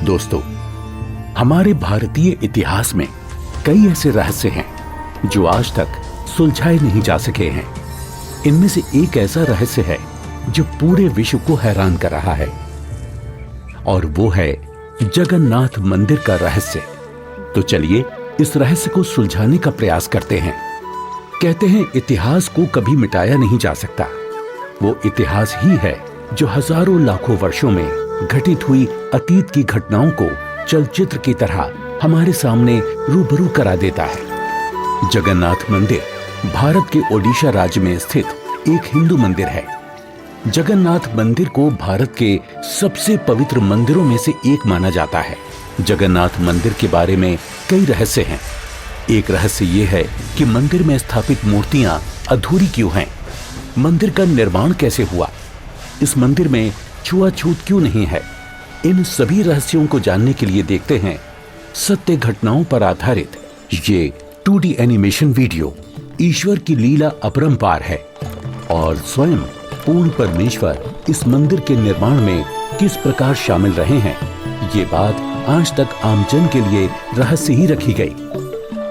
दोस्तों, हमारे भारतीय इतिहास में कई ऐसे रहस्य हैं जो आज तक सुलझाए नहीं जा सके हैं। इनमें से एक ऐसा रहस्य है जो पूरे विश्व को हैरान कर रहा है, और वो है जगन्नाथ मंदिर का रहस्य। तो चलिए इस रहस्य को सुलझाने का प्रयास करते हैं। कहते हैं इतिहास को कभी मिटाया नहीं जा सकता। वो इतिहास ही है जो हजारों लाखों वर्षों में घटित हुई अतीत की घटनाओं को चलचित्र की तरह हमारे सामने रूबरू करा देता है। जगन्नाथ मंदिर भारत के ओडिशा राज्य में स्थित एक हिंदू मंदिर है। जगन्नाथ मंदिर को भारत के सबसे पवित्र मंदिरों में से एक माना जाता है। जगन्नाथ मंदिर के बारे में कई रहस्य हैं। एक रहस्य ये है कि मंदिर में स्थापित मूर्तियां अधूरी क्यों हैं? मंदिर का निर्माण कैसे हुआ? इस मंदिर में छुआछूत क्यों नहीं है? इन सभी रहस्यों को जानने के लिए देखते हैं सत्य घटनाओं पर आधारित ये 2D एनिमेशन वीडियो। ईश्वर की लीला अपरंपार है और स्वयं पूर्ण परमेश्वर इस मंदिर के निर्माण में किस प्रकार शामिल रहे हैं, ये बात आज तक आमजन के लिए रहस्य ही रखी गई।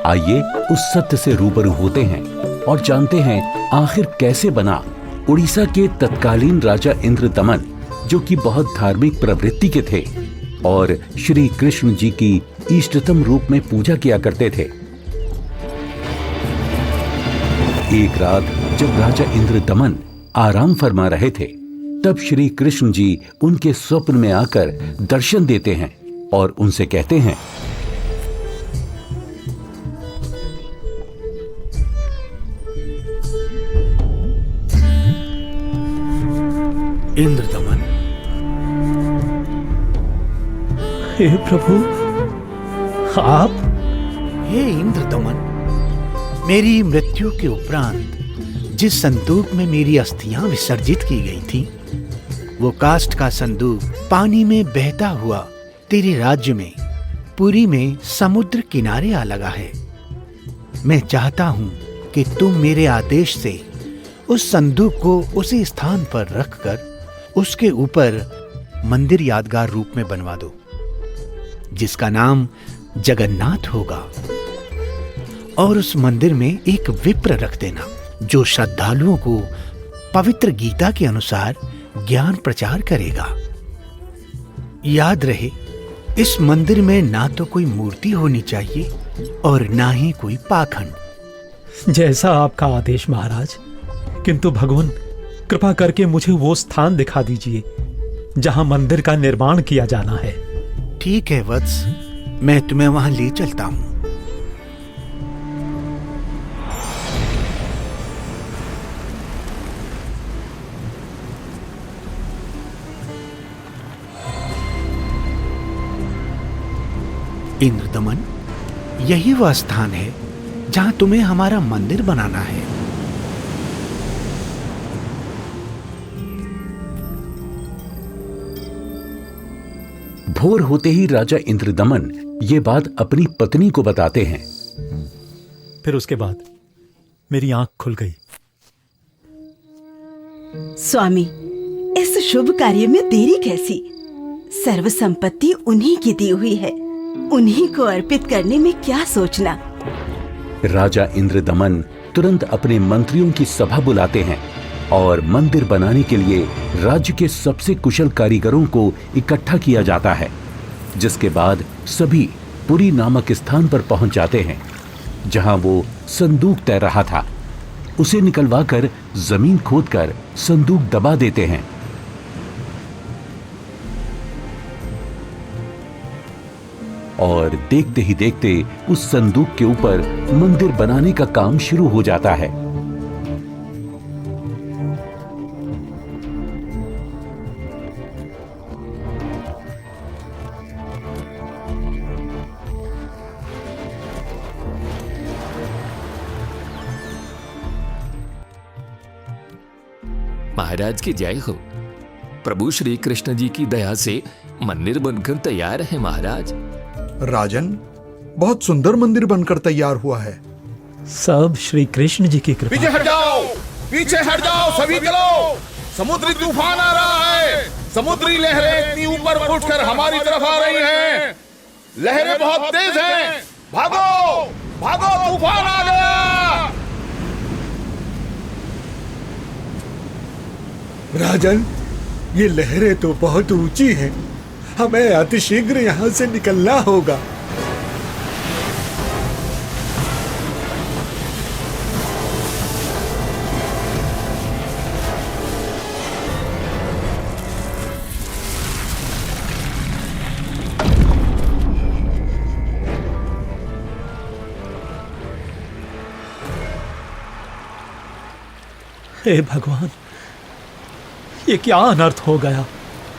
आइए उस सत्य से रूबरू होते हैं और जानते हैं आखिर कैसे बना उड़ीसा के तत्कालीन राजा इंद्रदमन, जो कि बहुत धार्मिक प्रवृत्ति के थे और श्री कृष्ण जी की इष्टतम रूप में पूजा किया करते थे। एक रात जब राजा इंद्रदमन आराम फरमा रहे थे, तब श्री कृष्ण जी उनके स्वप्न में आकर दर्शन देते हैं और उनसे कहते हैं, इंद्रदमन, हे प्रभु, आप? हे इंद्रदमन, मेरी मृत्यु के उपरांत जिस संदूक में मेरी अस्थियां विसर्जित की गई थी, वो काष्ठ का संदूक पानी में बहता हुआ तेरे राज्य में पुरी में समुद्र किनारे आ लगा है। मैं चाहता हूं कि तुम मेरे आदेश से उस संदूक को उसी स्थान पर रखकर उसके ऊपर मंदिर यादगार रूप में बनवा दो, जिसका नाम जगन्नाथ होगा। और उस मंदिर में एक विप्र रख देना जो श्रद्धालुओं को पवित्र गीता के अनुसार ज्ञान प्रचार करेगा। याद रहे, इस मंदिर में ना तो कोई मूर्ति होनी चाहिए और ना ही कोई पाखंड। जैसा आपका आदेश महाराज, किंतु भगवान कृपा करके मुझे वो स्थान दिखा दीजिए जहां मंदिर का निर्माण किया जाना है। ठीक है वत्स, मैं तुम्हें वहां ले चलता हूं। इंद्रदमन, यही वह स्थान है जहां तुम्हें हमारा मंदिर बनाना है। भोर होते ही राजा इंद्रदमन ये बात अपनी पत्नी को बताते हैं। फिर उसके बाद मेरी आंख खुल गई। स्वामी, इस शुभ कार्य में देरी कैसी? सर्व संपत्ति उन्हीं की दी हुई है, उन्हीं को अर्पित करने में क्या सोचना। राजा इंद्रदमन तुरंत अपने मंत्रियों की सभा बुलाते हैं और मंदिर बनाने के लिए राज्य के सबसे कुशल कारीगरों को इकट्ठा किया जाता है, जिसके बाद सभी पुरी नामक स्थान पर पहुंच जाते हैं जहां वो संदूक तैर रहा था। उसे निकलवाकर जमीन खोदकर संदूक दबा देते हैं। और देखते ही देखते उस संदूक के ऊपर मंदिर बनाने का काम शुरू हो जाता है। महाराज की जय हो। प्रभु श्री कृष्ण जी की दया से मंदिर बनकर तैयार है महाराज। राजन, बहुत सुंदर मंदिर बनकर तैयार हुआ है। सब श्री कृष्ण जी की कृपा। पीछे हट जाओ, पीछे हट जाओ, सभी चलो। समुद्री तूफान आ रहा है, समुद्री लहरें इतनी ऊपर उठकर हमारी तरफ आ रही हैं। लहरें बहुत तेज हैं। भागो भागो, तूफान आ गया। राजन, ये लहरें तो बहुत ऊंची हैं। हमें अतिशीघ्र यहाँ से निकलना होगा। हे भगवान, ये क्या अनर्थ हो गया।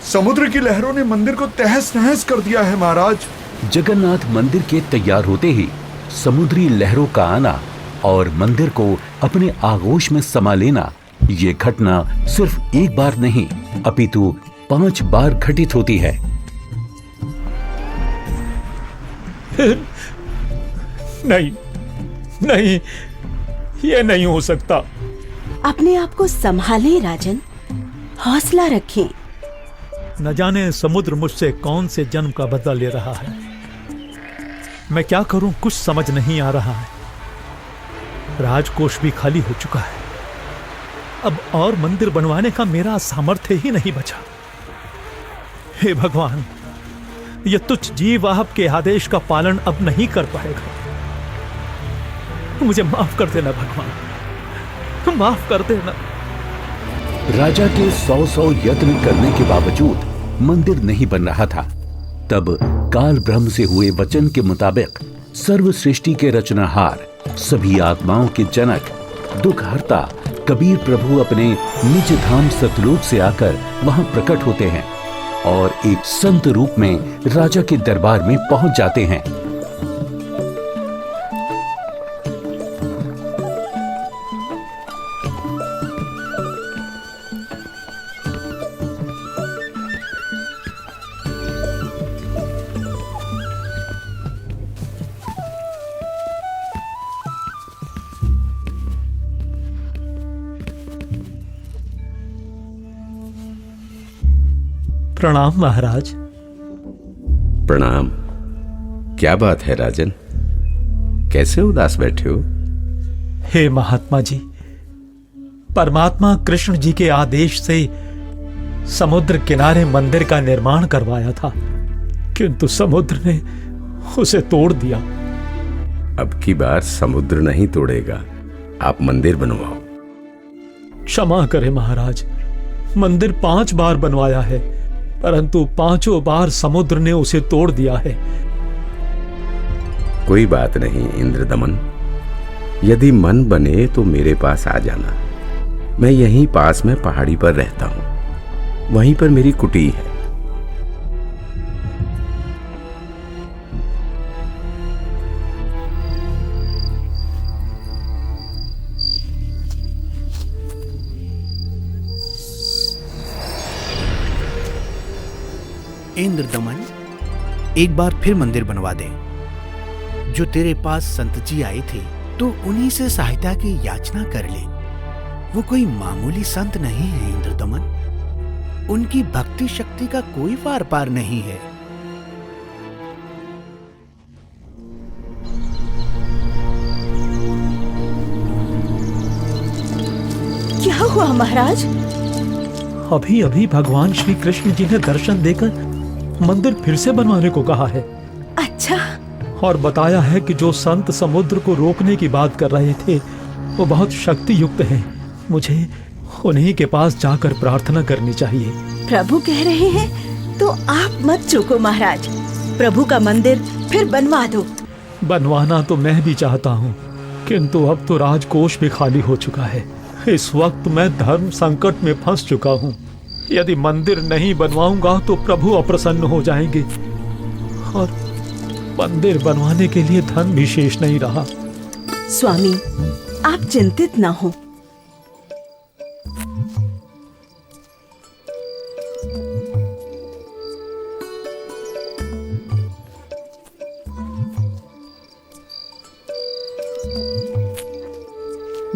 समुद्र की लहरों ने मंदिर को तहस नहस कर दिया है महाराज। जगन्नाथ मंदिर के तैयार होते ही समुद्री लहरों का आना और मंदिर को अपने आगोश में समा लेना, ये घटना सिर्फ एक बार नहीं अपितु 5 बार घटित होती है। नहीं नहीं, ये नहीं हो सकता। अपने आप को संभालें राजन, हौसला रखें। न जाने समुद्र मुझसे कौन से जन्म का बदला ले रहा है। मैं क्या करूं, कुछ समझ नहीं आ रहा है। राजकोष भी खाली हो चुका है। अब और मंदिर बनवाने का मेरा सामर्थ्य ही नहीं बचा। हे भगवान, यह तुच्छ जीव आपके आदेश का पालन अब नहीं कर पाएगा। मुझे माफ कर देना भगवान, माफ कर देना। राजा के 100 यत्न करने के बावजूद मंदिर नहीं बन रहा था। तब काल ब्रह्म से हुए वचन के मुताबिक सर्व सृष्टि के रचनाहार, सभी आत्माओं के जनक, दुखहर्ता कबीर प्रभु अपने निज धाम सतलोक से आकर वहां प्रकट होते हैं और एक संत रूप में राजा के दरबार में पहुंच जाते हैं। प्रणाम महाराज। प्रणाम। क्या बात है राजन, कैसे उदास बैठे हो? हे महात्मा जी, परमात्मा कृष्ण जी के आदेश से समुद्र किनारे मंदिर का निर्माण करवाया था, किंतु समुद्र ने उसे तोड़ दिया। अब की बार समुद्र नहीं तोड़ेगा, आप मंदिर बनवाओ। क्षमा करें महाराज, मंदिर 5 बार बनवाया है, परंतु 5 बार समुद्र ने उसे तोड़ दिया है। कोई बात नहीं इंद्रदमन, यदि मन बने तो मेरे पास आ जाना। मैं यहीं पास में पहाड़ी पर रहता हूं, वहीं पर मेरी कुटी है। इंद्रदमन, एक बार फिर मंदिर बनवा दे। जो तेरे पास संत जी आए थे, तो उन्हीं से सहायता की याचना कर ले। वो कोई मामूली संत नहीं है इंद्रदमन, उनकी भक्ति शक्ति का कोई पार पार नहीं है। क्या हुआ महाराज? अभी अभी भगवान श्री कृष्ण जी ने दर्शन देकर मंदिर फिर से बनवाने को कहा है। अच्छा। और बताया है कि जो संत समुद्र को रोकने की बात कर रहे थे वो बहुत शक्ति युक्त हैं। मुझे उन्हीं के पास जाकर प्रार्थना करनी चाहिए। प्रभु कह रहे हैं तो आप मत चूको महाराज, प्रभु का मंदिर फिर बनवा दो। बनवाना तो मैं भी चाहता हूँ, किंतु अब तो राजकोष भी खाली हो चुका है। इस वक्त मैं धर्म संकट में फंस चुका हूँ। यदि मंदिर नहीं बनवाऊंगा तो प्रभु अप्रसन्न हो जाएंगे और मंदिर बनवाने के लिए धन भी शेष नहीं रहा। स्वामी, आप चिंतित ना हो।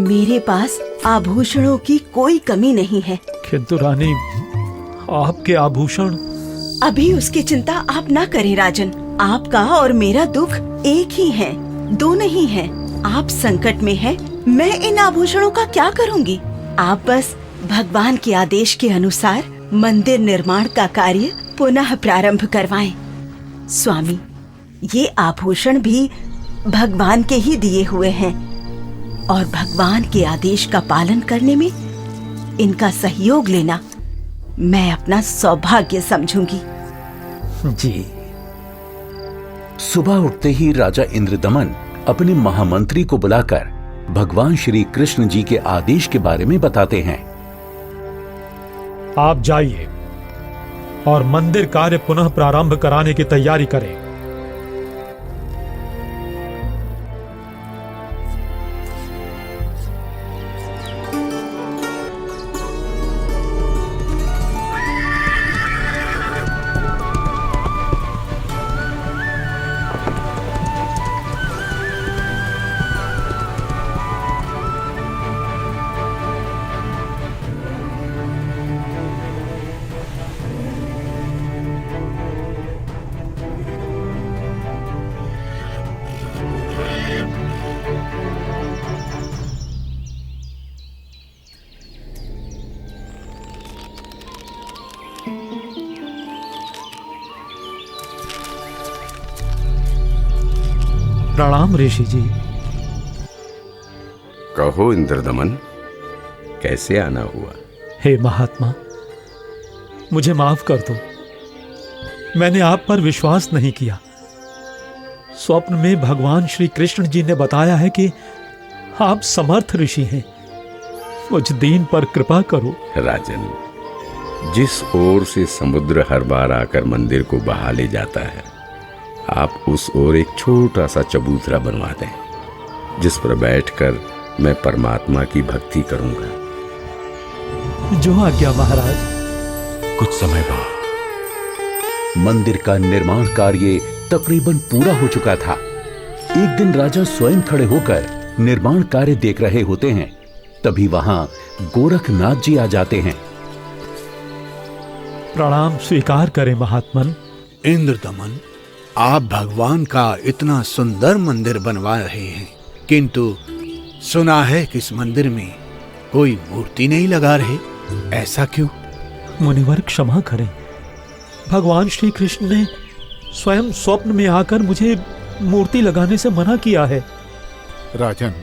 मेरे पास आभूषणों की कोई कमी नहीं है। किंतु रानी, आपके आभूषण। अभी उसकी चिंता आप ना करें राजन। आपका और मेरा दुख एक ही है, दो नहीं है। आप संकट में हैं, मैं इन आभूषणों का क्या करूंगी? आप बस भगवान के आदेश के अनुसार मंदिर निर्माण का कार्य पुनः प्रारंभ करवाएं। स्वामी, ये आभूषण भी भगवान के ही दिए हुए हैं और भगवान के आदेश का पालन करने में इनका सहयोग लेना मैं अपना सौभाग्य समझूंगी। जी। सुबह उठते ही राजा इंद्रदमन अपने महामंत्री को बुलाकर भगवान श्री कृष्ण जी के आदेश के बारे में बताते हैं। आप जाइए और मंदिर कार्य पुनः प्रारंभ कराने की तैयारी करें। प्रणाम ऋषि जी। कहो इंद्रदमन, कैसे आना हुआ? हे महात्मा, मुझे माफ कर दो। मैंने आप पर विश्वास नहीं किया। स्वप्न में भगवान श्री कृष्ण जी ने बताया है कि आप समर्थ ऋषि हैं। मुझ दीन पर कृपा करो। राजन, जिस ओर से समुद्र हर बार आकर मंदिर को बहा ले जाता है, आप उस ओर एक छोटा सा चबूतरा बनवा दें, जिस पर बैठकर मैं परमात्मा की भक्ति करूंगा। जो आज्ञा महाराज। कुछ समय बाद मंदिर का निर्माण कार्य तकरीबन पूरा हो चुका था। एक दिन राजा स्वयं खड़े होकर निर्माण कार्य देख रहे होते हैं। तभी वहां गोरखनाथ जी आ जाते हैं। प्रणाम स्वीकार करें महात्मन। इंद्रदमन, आप भगवान का इतना सुंदर मंदिर बनवा रहे हैं, किंतु सुना है कि इस मंदिर में कोई मूर्ति नहीं लगा रहे। ऐसा क्यों? मुनिवर क्षमा करें। भगवान श्री कृष्ण ने स्वयं स्वप्न में आकर मुझे मूर्ति लगाने से मना किया है। राजन,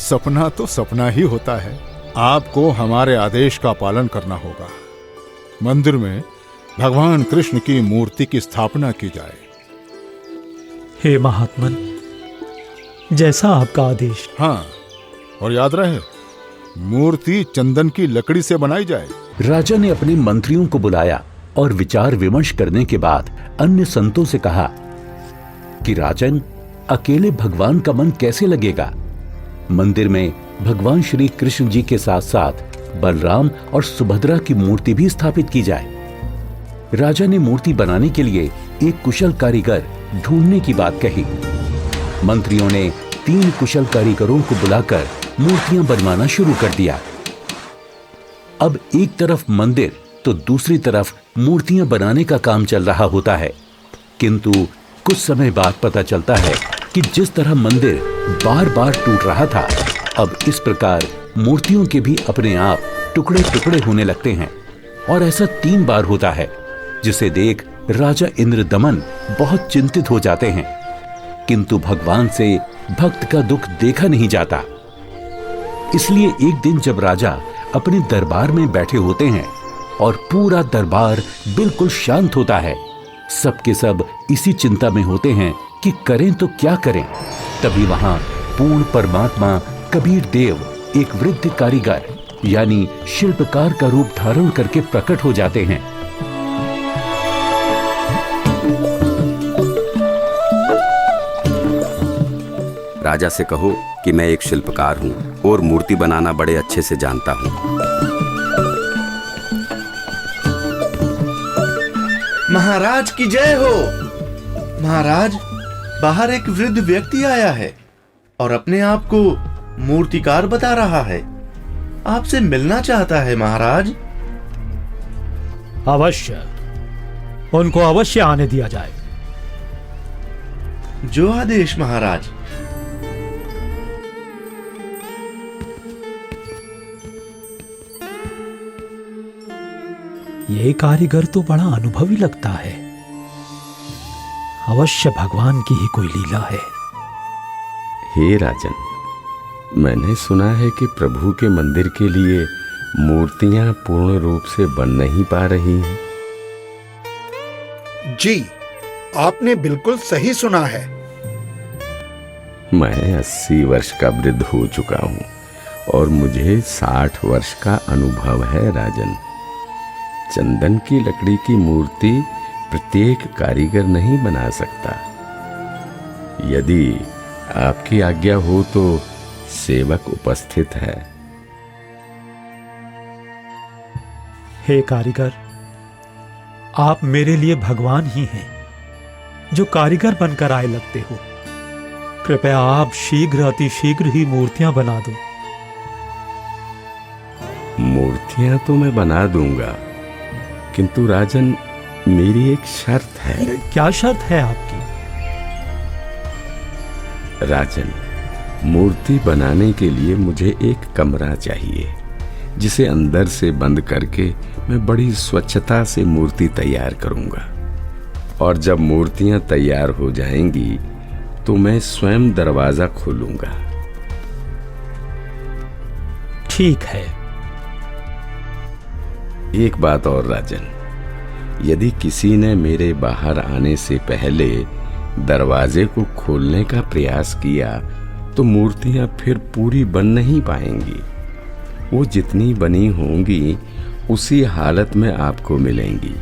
सपना तो सपना ही होता है। आपको हमारे आदेश का पालन करना होगा। मंदिर में भगवान कृष्ण की मूर्ति की स्थापना की जाए। हे महात्मन, जैसा आपका आदेश। हाँ, और याद रहे, मूर्ति चंदन की लकड़ी से बनाई जाए। राजा ने अपने मंत्रियों को बुलाया और विचार विमर्श करने के बाद अन्य संतों से कहा कि राजन, अकेले भगवान का मन कैसे लगेगा? मंदिर में भगवान श्री कृष्ण जी के साथ साथ बलराम और सुभद्रा की मूर्ति भी स्थापित की जाए। राजा ने मूर्ति बनाने के लिए एक कुशल कारीगर ढूंढने की बात कही। मंत्रियों ने 3 कुशल कारीगरों को बुलाकर मूर्तियां बनवाना शुरू कर दिया। अब एक तरफ मंदिर तो दूसरी तरफ मूर्तियां बनाने का काम चल रहा होता है, किंतु कुछ समय बाद पता चलता है कि जिस तरह मंदिर बार बार टूट रहा था, अब इस प्रकार मूर्तियों के भी अपने आप टुकड़े टुकड़े होने लगते हैं। और ऐसा 3 बार होता है, जिसे देख राजा इंद्रदमन बहुत चिंतित हो जाते हैं, किंतु भगवान से भक्त का दुख देखा नहीं जाता। इसलिए एक दिन जब राजा अपने दरबार में बैठे होते हैं और पूरा दरबार बिल्कुल शांत होता है, सबके सब इसी चिंता में होते हैं कि करें तो क्या करें। तभी वहां पूर्ण परमात्मा कबीर देव, एक वृद्ध कारीगर यानी शिल्पकार का रूप धारण करके प्रकट हो जाते हैं। राजा से कहो कि मैं एक शिल्पकार हूँ और मूर्ति बनाना बड़े अच्छे से जानता हूँ। महाराज की जय हो। महाराज, बाहर एक वृद्ध व्यक्ति आया है और अपने आप को मूर्तिकार बता रहा है। आपसे मिलना चाहता है महाराज। अवश्य, उनको अवश्य आने दिया जाए। जो आदेश महाराज। ये कारीगर तो बड़ा अनुभवी लगता है। अवश्य भगवान की ही कोई लीला है। हे राजन, मैंने सुना है कि प्रभु के मंदिर के लिए मूर्तियां पूर्ण रूप से बन नहीं पा रही हैं। जी, आपने बिल्कुल सही सुना है। मैं 80 वर्ष का वृद्ध हो चुका हूं और मुझे 60 वर्ष का अनुभव है राजन। चंदन की लकड़ी की मूर्ति प्रत्येक कारीगर नहीं बना सकता। यदि आपकी आज्ञा हो तो सेवक उपस्थित है। हे कारीगर, आप मेरे लिए भगवान ही हैं, जो कारीगर बनकर आए लगते हो। कृपया आप शीघ्र, अति शीघ्र ही मूर्तियां बना दो। मूर्तियां तो मैं बना दूंगा, किंतु राजन, मेरी एक शर्त है। क्या शर्त है आपकी? राजन, मूर्ति बनाने के लिए मुझे एक कमरा चाहिए, जिसे अंदर से बंद करके मैं बड़ी स्वच्छता से मूर्ति तैयार करूंगा। और जब मूर्तियां तैयार हो जाएंगी तो मैं स्वयं दरवाजा खोलूंगा। ठीक है। एक बात और राजन, यदि किसी ने मेरे बाहर आने से पहले दरवाजे को खोलने का प्रयास किया तो मूर्तियां फिर पूरी बन नहीं पाएंगी। वो जितनी बनी होंगी उसी हालत में आपको मिलेंगी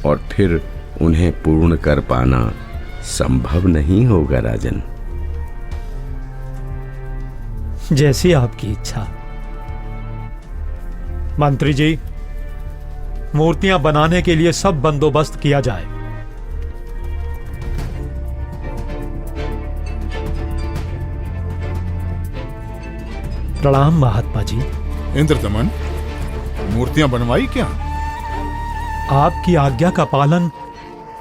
और फिर उन्हें पूर्ण कर पाना संभव नहीं होगा राजन। जैसी आपकी इच्छा। मंत्री जी, मूर्तियां बनाने के लिए सब बंदोबस्त किया जाए। प्रणाम महात्मा जी। इंद्रदमन, मूर्तियां बनवाई क्या? आपकी आज्ञा का पालन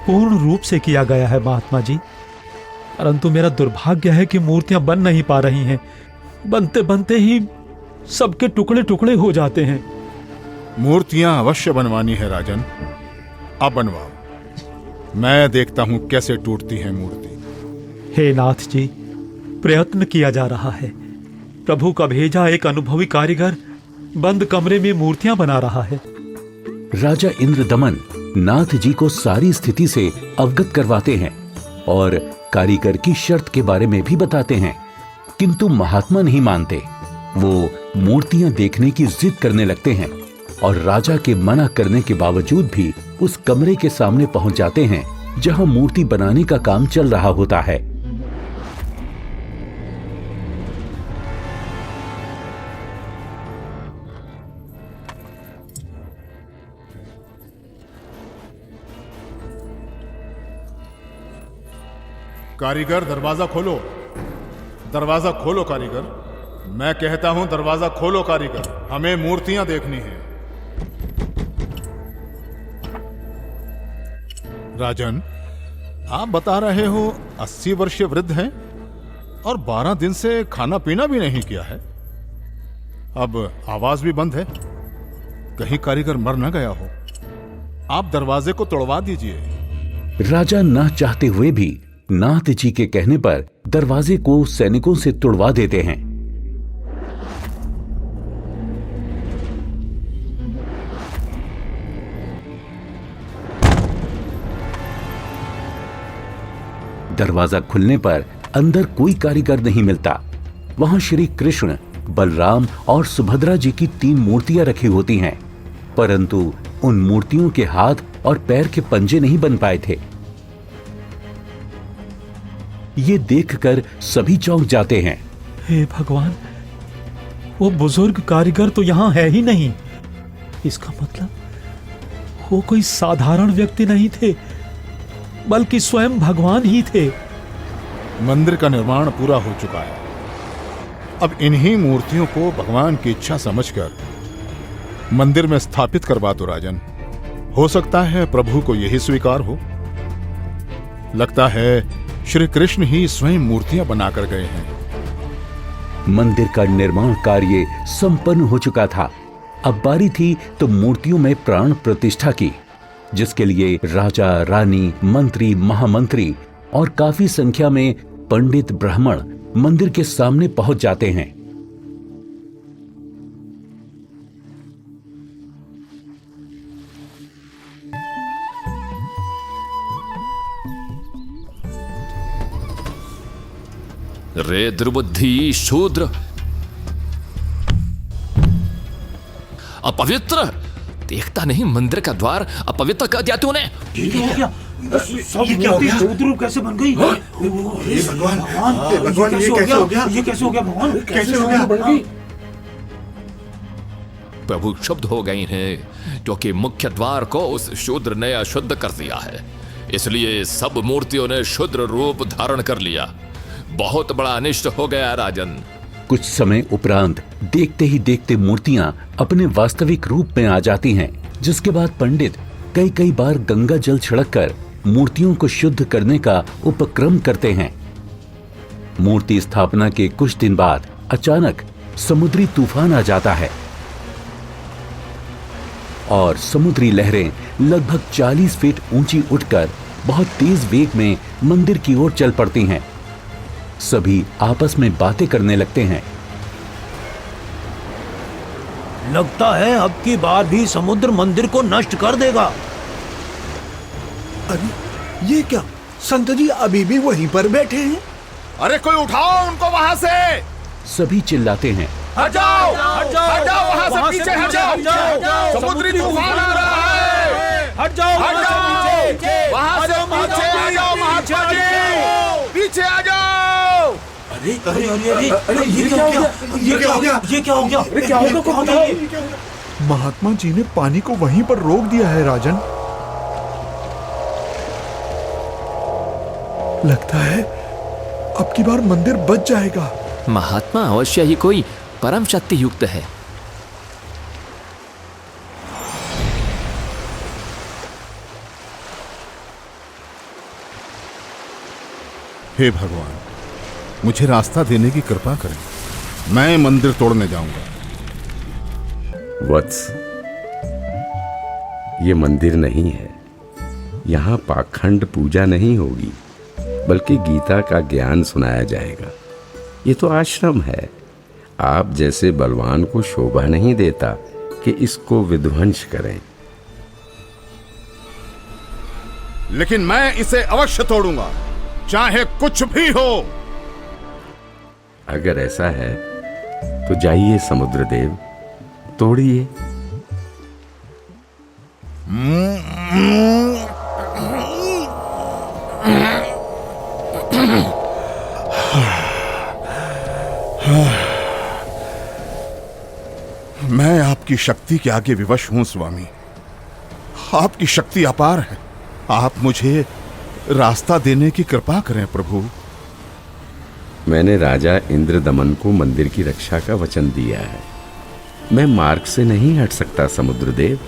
पूर्ण रूप से किया गया है महात्मा जी, परंतु मेरा दुर्भाग्य है कि मूर्तियां बन नहीं पा रही हैं। बनते बनते ही सबके टुकड़े टुकड़े हो जाते हैं। मूर्तियां अवश्य बनवानी है राजन, अब बनवाओ। मैं देखता हूं कैसे टूटती है मूर्ति। हे नाथ जी, प्रयत्न किया जा रहा है। प्रभु का भेजा एक अनुभवी कारीगर बंद कमरे में मूर्तियां बना रहा है। राजा इंद्रदमन नाथ जी को सारी स्थिति से अवगत करवाते हैं और कारीगर की शर्त के बारे में भी बताते हैं, किंतु महात्मा नहीं मानते। वो मूर्तियां देखने की जिद करने लगते हैं और राजा के मना करने के बावजूद भी उस कमरे के सामने पहुंच जाते हैं जहां मूर्ति बनाने का काम चल रहा होता है। कारीगर, दरवाजा खोलो। दरवाजा खोलो कारीगर। मैं कहता हूं दरवाजा खोलो कारीगर, हमें मूर्तियां देखनी है। राजन, आप बता रहे हो 80 वर्षीय वृद्ध हैं और 12 दिन से खाना पीना भी नहीं किया है। अब आवाज भी बंद है, कहीं कारीगर मर न गया हो। आप दरवाजे को तोड़वा दीजिए। राजा न चाहते हुए भी नाथ जी के कहने पर दरवाजे को सैनिकों से तुड़वा देते हैं। दरवाजा खुलने पर अंदर कोई कारीगर नहीं मिलता। वहां श्री कृष्ण, बलराम और सुभद्रा जी की 3 मूर्तियां रखी होती हैं, परंतु उन मूर्तियों के हाथ और पैर के पंजे नहीं बन पाए थे। ये देखकर सभी चौंक जाते हैं। हे भगवान, वो बुजुर्ग कारीगर तो यहां है ही नहीं। इसका मतलब वो कोई साधारण व्यक्ति नहीं थे, बल्कि स्वयं भगवान ही थे। मंदिर का निर्माण पूरा हो चुका है। अब इन्हीं मूर्तियों को भगवान की इच्छा समझकर मंदिर में स्थापित करवा दो राजन। हो सकता है प्रभु को यही स्वीकार हो। लगता है श्री कृष्ण ही स्वयं मूर्तियां बनाकर गए हैं। मंदिर का निर्माण कार्य संपन्न हो चुका था। अब बारी थी तो मूर्तियों में प्राण प्रतिष्ठा की, जिसके लिए राजा, रानी, मंत्री, महामंत्री और काफी संख्या में पंडित ब्राह्मण मंदिर के सामने पहुंच जाते हैं। रे दुर्बुद्धि शूद्र, अपवित्र! देखता नहीं मंदिर का द्वार अपवित्र कर दिया तूने। शूद्र कैसे बन गई? भगवान ये कैसे हो गया? ये कैसे हो गया भगवान? कैसे हो गया? प्रभु क्षुब्ध हो गए हैं क्योंकि मुख्य द्वार को उस शूद्र ने अशुद्ध कर दिया है, इसलिए सब मूर्तियों ने शूद्र रूप धारण कर लिया। बहुत बड़ा अनिष्ट हो गया राजन। कुछ समय उपरांत देखते ही देखते मूर्तियां अपने वास्तविक रूप में आ जाती हैं, जिसके बाद पंडित कई बार गंगा जल छिड़ककर मूर्तियों को शुद्ध करने का उपक्रम करते हैं। मूर्ति स्थापना के कुछ दिन बाद अचानक समुद्री तूफान आ जाता है और समुद्री लहरें लगभग 40 फीट ऊंची उठकर बहुत तेज वेग में मंदिर की ओर चल पड़ती हैं। सभी आपस में बातें करने लगते हैं। लगता है अब की बार भी समुद्र मंदिर को नष्ट कर देगा। अरे ये क्या? संत जी अभी भी वहीं पर बैठे हैं। अरे कोई उठाओ उनको वहां से। सभी चिल्लाते हैं, हट जाओ, हट जाओ, हट जाओ, वहां से पीछे हट जाओ, समुद्री तूफान आ रहा है। हट जाओ, हट जाओ, वहां से पीछे आ जाओ, महात्मा जी, पीछे आ जाओ। अरे अरे अरे अरे ये क्या हो गया? ये क्या हो गया? ये क्या हो गया? अरे क्या हो गया? महात्मा जी ने पानी को वहीं पर रोक दिया है राजन। लगता है अब की बार मंदिर बच जाएगा। महात्मा अवश्य ही कोई परम शक्ति युक्त है। हे भगवान, मुझे रास्ता देने की कृपा करें। मैं मंदिर तोड़ने जाऊंगा। वत्स, ये मंदिर नहीं है। यहाँ पाखंड पूजा नहीं होगी, बल्कि गीता का ज्ञान सुनाया जाएगा। ये तो आश्रम है। आप जैसे बलवान को शोभा नहीं देता कि इसको विध्वंस करें। लेकिन मैं इसे अवश्य तोड़ूंगा, चाहे कुछ भी हो। अगर ऐसा है तो जाइए समुद्रदेव, तोड़िए। मैं आपकी शक्ति के आगे विवश हूं स्वामी। आपकी शक्ति अपार है। आप मुझे रास्ता देने की कृपा करें प्रभु। मैंने राजा इंद्रदमन को मंदिर की रक्षा का वचन दिया है। मैं मार्ग से नहीं हट सकता समुद्रदेव।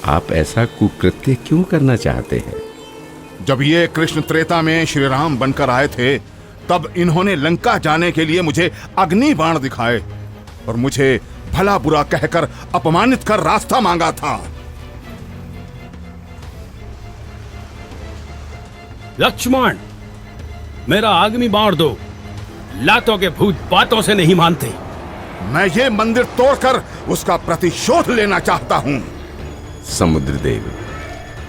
आप ऐसा कुकृत्य क्यों करना चाहते हैं? जब ये कृष्ण त्रेता में श्री राम बनकर आए थे, तब इन्होंने लंका जाने के लिए मुझे अग्नि बाण दिखाए और मुझे भला बुरा कहकर अपमानित कर रास्ता मांगा था। लक्ष्मण, मेरा अग्नि बाण दो। लातों के भूत बातों से नहीं मानते। मैं ये मंदिर तोड़कर उसका प्रतिशोध लेना चाहता हूं। समुद्रदेव,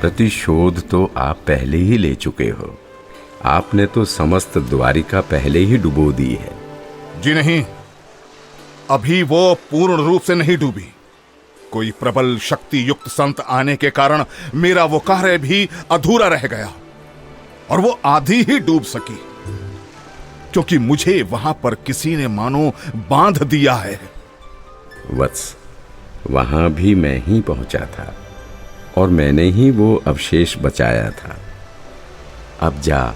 प्रतिशोध तो आप पहले ही ले चुके हो। आपने तो समस्त द्वारिका पहले ही डुबो दी है। जी नहीं, अभी वो पूर्ण रूप से नहीं डूबी। कोई प्रबल शक्ति युक्त संत आने के कारण मेरा वो कार्य भी अधूरा रह गया और वो आधी ही डूब सकी, क्योंकि मुझे वहां पर किसी ने मानो बांध दिया है। वत्स, वहां भी मैं ही पहुंचा था और मैंने ही वो अवशेष बचाया था। अब जा,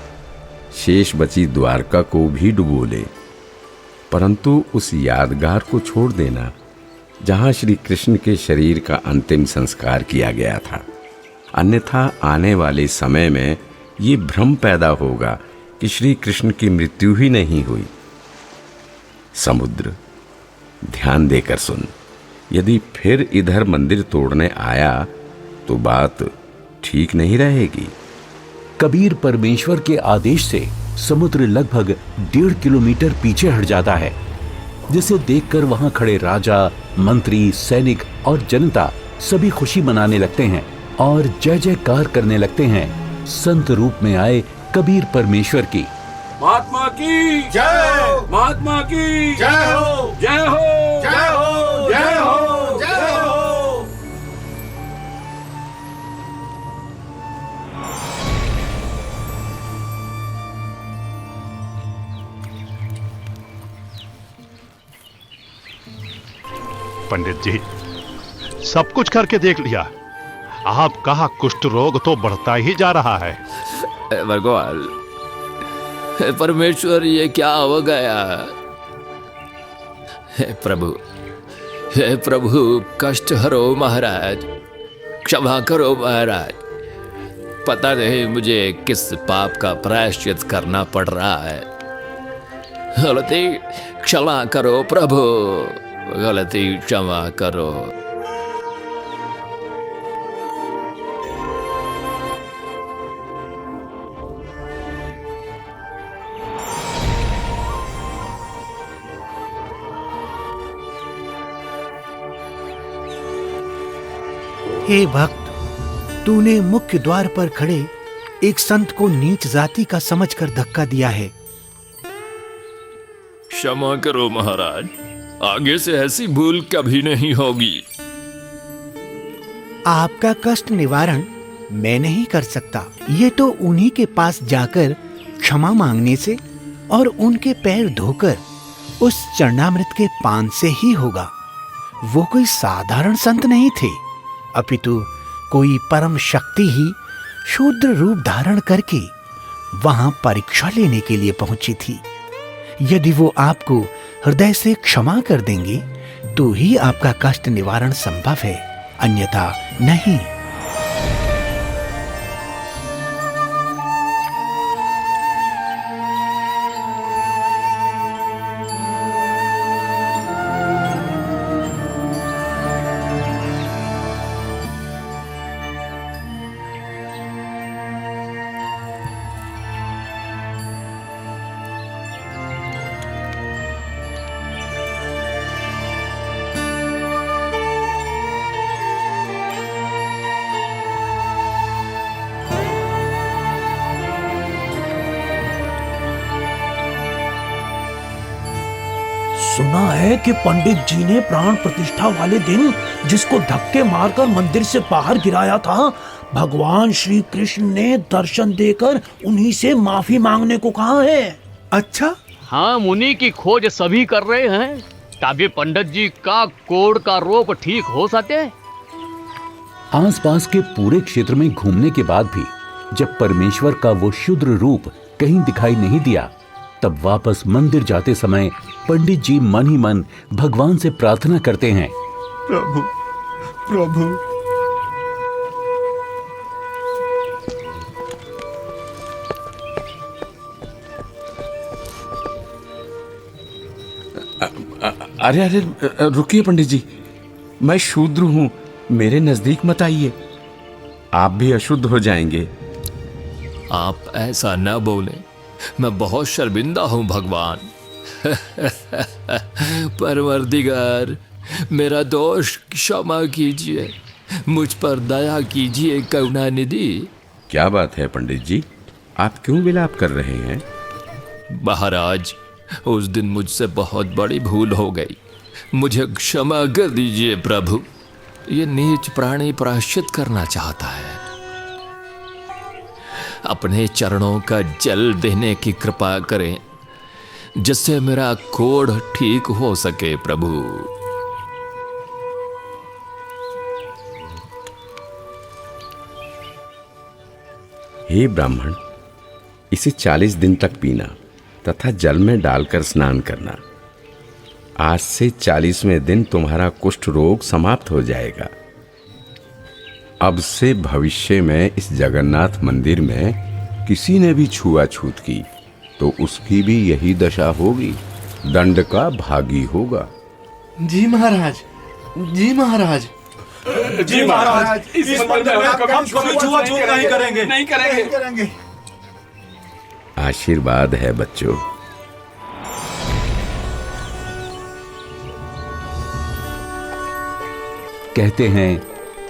शेष बची द्वारका को भी डुबो ले, परंतु उस यादगार को छोड़ देना जहां श्री कृष्ण के शरीर का अंतिम संस्कार किया गया था। अन्यथा आने वाले समय में ये भ्रम पैदा होगा कि श्री कृष्ण की मृत्यु ही नहीं हुई। समुद्र, ध्यान देकर सुन, यदि फिर इधर मंदिर तोड़ने आया तो बात ठीक नहीं रहेगी। कबीर परमेश्वर के आदेश से समुद्र लगभग 1.5 किलोमीटर पीछे हट जाता है, जिसे देखकर वहां खड़े राजा, मंत्री, सैनिक और जनता सभी खुशी मनाने लगते हैं और जय जयकार करने लगते हैं संत रूप में आए कबीर परमेश्वर की। महात्मा की जय, महात्मा की जय हो, जय हो, जय हो, जय हो, जय हो। पंडित जी, सब कुछ करके देख लिया, आपका कुष्ठ रोग तो बढ़ता ही जा रहा है। भगवान, परमेश्वर, ये क्या हो गया? हे प्रभु, कष्ट हरो महाराज, क्षमा करो महाराज। पता नहीं मुझे किस पाप का प्रायश्चित करना पड़ रहा है। गलती क्षमा करो प्रभु, गलती क्षमा करो। हे भक्त, तूने मुख्य द्वार पर खड़े एक संत को नीच जाति का समझकर धक्का दिया है। क्षमा करो महाराज, आगे से ऐसी भूल कभी नहीं होगी। आपका कष्ट निवारण मैं नहीं कर सकता, ये तो उन्हीं के पास जाकर क्षमा मांगने से और उनके पैर धोकर उस चरणामृत के पान से ही होगा। वो कोई साधारण संत नहीं थे, अपितु कोई परम शक्ति ही शूद्र रूप धारण करके वहां परीक्षा लेने के लिए पहुंची थी। यदि वो आपको हृदय से क्षमा कर देंगे तो ही आपका कष्ट निवारण संभव है, अन्यथा नहीं। सुना है कि पंडित जी ने प्राण प्रतिष्ठा वाले दिन जिसको धक्के मारकर मंदिर से बाहर गिराया था, भगवान श्री कृष्ण ने दर्शन देकर उन्हीं से माफी मांगने को कहा है। अच्छा, हाँ, मुनि की खोज सभी कर रहे हैं ताकि पंडित जी का कोढ़ का रोग ठीक हो सके। आसपास के पूरे क्षेत्र में घूमने के बाद भी जब परमेश्वर का वो शूद्र रूप कहीं दिखाई नहीं दिया, तब वापस मंदिर जाते समय पंडित जी मन ही मन भगवान से प्रार्थना करते हैं, प्रभु, प्रभु, अरे अरे, रुकिए पंडित जी, मैं शूद्र हूं, मेरे नजदीक मत आइए, आप भी अशुद्ध हो जाएंगे। आप ऐसा न बोले, मैं बहुत शर्मिंदा हूं भगवान। परवरदिगार, मेरा दोष क्षमा कीजिए, मुझ पर दया कीजिए करुणानिधि। क्या बात है पंडित जी, आप क्यों विलाप कर रहे हैं? महाराज, उस दिन मुझसे बहुत बड़ी भूल हो गई, मुझे क्षमा कर दीजिए प्रभु। ये नीच प्राणी प्रायश्चित करना चाहता है, अपने चरणों का जल देने की कृपा करें जिससे मेरा कोढ़ ठीक हो सके प्रभु। हे ब्राह्मण, इसे 40 दिन तक पीना तथा जल में डालकर स्नान करना। आज से 40वें दिन तुम्हारा कुष्ठ रोग समाप्त हो जाएगा। अब से भविष्य में इस जगन्नाथ मंदिर में किसी ने भी छुआछूत की तो उसकी भी यही दशा होगी, दंड का भागी होगा। जी महाराज, जी महाराज, जी महाराज, इस मंदिर में हम कभी छुआछूत नहीं करेंगे, नहीं करेंगे। आशीर्वाद है बच्चों। कहते हैं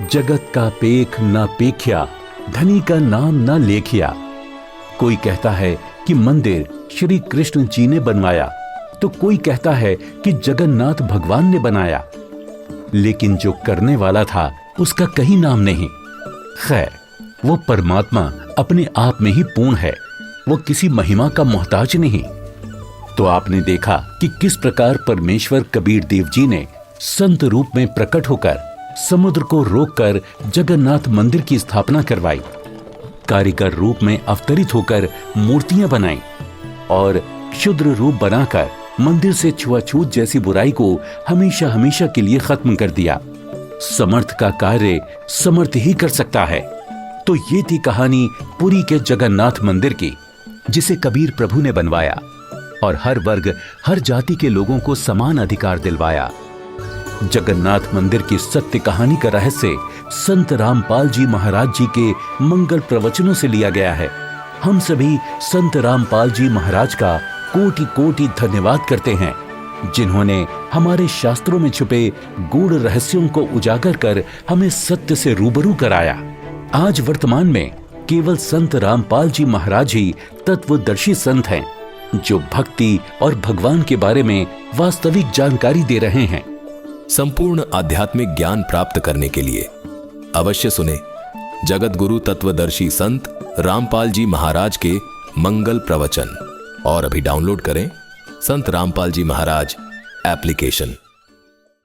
जगत का पेख ना पेख्या, धनी का नाम ना लेखिया। कोई कहता है कि मंदिर श्री कृष्ण जी ने बनवाया, तो कोई कहता है कि जगन्नाथ भगवान ने बनाया, लेकिन जो करने वाला था उसका कहीं नाम नहीं। खैर, वो परमात्मा अपने आप में ही पूर्ण है, वो किसी महिमा का मोहताज नहीं। तो आपने देखा कि किस प्रकार परमेश्वर कबीर देव जी ने संत रूप में प्रकट होकर समुद्र को रोककर जगन्नाथ मंदिर की स्थापना करवाई, कारीगर रूप में अवतरित होकर मूर्तियां बनाई और क्षुद्र रूप बनाकर मंदिर से छुआछूत जैसी बुराई को हमेशा हमेशा के लिए खत्म कर दिया। समर्थ का कार्य समर्थ ही कर सकता है। तो ये थी कहानी पुरी के जगन्नाथ मंदिर की, जिसे कबीर प्रभु ने बनवाया और हर वर्ग हर जाति के लोगों को समान अधिकार दिलवाया। जगन्नाथ मंदिर की सत्य कहानी का रहस्य संत रामपाल जी महाराज जी के मंगल प्रवचनों से लिया गया है। हम सभी संत रामपाल जी महाराज का कोटि कोटि धन्यवाद करते हैं, जिन्होंने हमारे शास्त्रों में छुपे गूढ़ रहस्यों को उजागर कर हमें सत्य से रूबरू कराया। आज वर्तमान में केवल संत रामपाल जी महाराज ही तत्वदर्शी संत हैं, जो भक्ति और भगवान के बारे में वास्तविक जानकारी दे रहे हैं। संपूर्ण आध्यात्मिक ज्ञान प्राप्त करने के लिए अवश्य सुने जगत गुरु तत्वदर्शी संत रामपाल जी महाराज के मंगल प्रवचन और अभी डाउनलोड करें संत रामपाल जी महाराज एप्लीकेशन।